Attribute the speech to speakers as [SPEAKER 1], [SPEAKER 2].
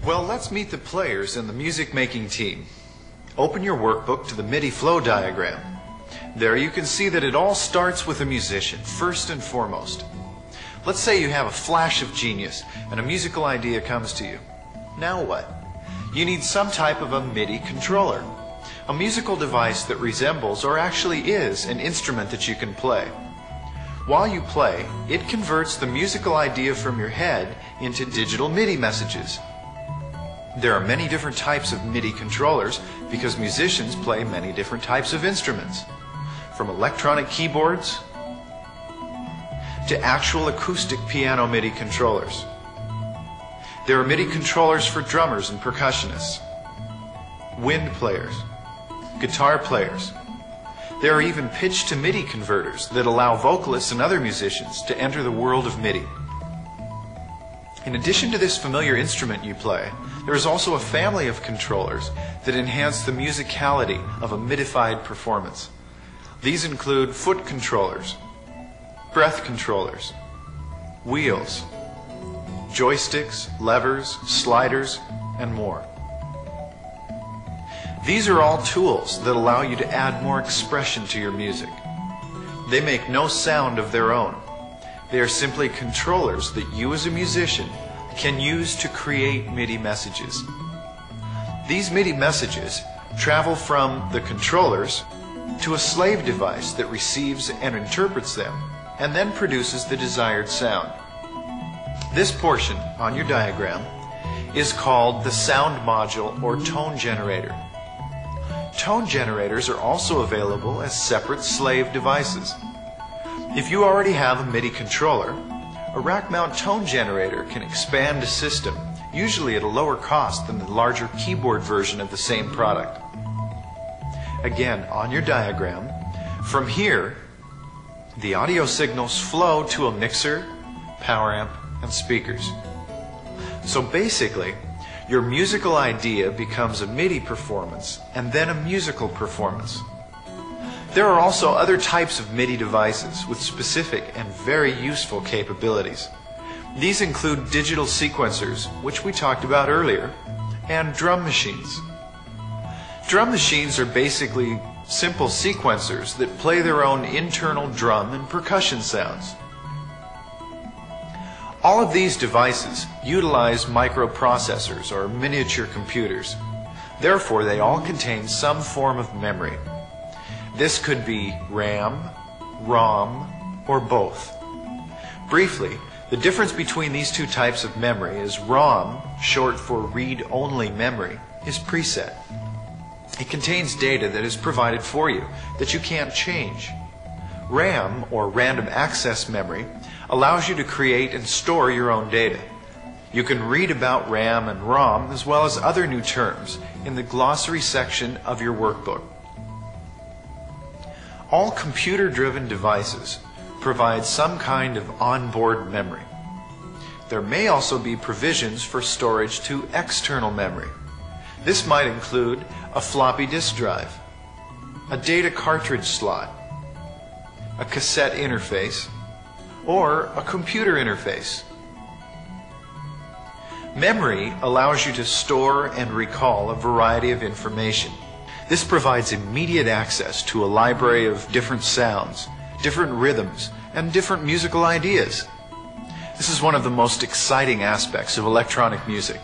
[SPEAKER 1] Well, let's meet the players in the music-making team. Open your workbook to the MIDI flow diagram. There you can see that it all starts with a musician, first and foremost. Let's say you have a flash of genius and a musical idea comes to you. Now what? You need some type of a MIDI controller, a musical device that resembles or actually is an instrument that you can play. While you play, it converts the musical idea from your head into digital MIDI messages. There are many different types of MIDI controllers because musicians play many different types of instruments, from electronic keyboards to actual acoustic piano MIDI controllers. There are MIDI controllers for drummers and percussionists, wind players, guitar players. There are even pitch to MIDI converters that allow vocalists and other musicians to enter the world of MIDI. In addition to this familiar instrument you play, there is also a family of controllers that enhance the musicality of a MIDified performance. These include foot controllers, breath controllers, wheels, joysticks, levers, sliders, and more. These are all tools that allow you to add more expression to your music. They make no sound of their own. They are simply controllers that you as a musician can use to create MIDI messages. These MIDI messages travel from the controllers to a slave device that receives and interprets them and then produces the desired sound. This portion on your diagram is called the sound module or tone generator. Tone generators are also available as separate slave devices. If you already have a MIDI controller, a rack mount tone generator can expand a system, usually at a lower cost than the larger keyboard version of the same product. Again, on your diagram, from here, the audio signals flow to a mixer, power amp, and speakers. So basically, your musical idea becomes a MIDI performance and then a musical performance. There are also other types of MIDI devices with specific and very useful capabilities. These include digital sequencers, which we talked about earlier, and drum machines. Drum machines are basically simple sequencers that play their own internal drum and percussion sounds. All of these devices utilize microprocessors or miniature computers. Therefore, they all contain some form of memory. This could be RAM, ROM, or both. Briefly, the difference between these two types of memory is ROM, short for read-only memory, is preset. It contains data that is provided for you that you can't change. RAM, or random access memory, allows you to create and store your own data. You can read about RAM and ROM as well as other new terms in the glossary section of your workbook. All computer-driven devices provide some kind of onboard memory. There may also be provisions for storage to external memory. This might include a floppy disk drive, a data cartridge slot, a cassette interface, or a computer interface. Memory allows you to store and recall a variety of information. This provides immediate access to a library of different sounds, different rhythms, and different musical ideas. This is one of the most exciting aspects of electronic music.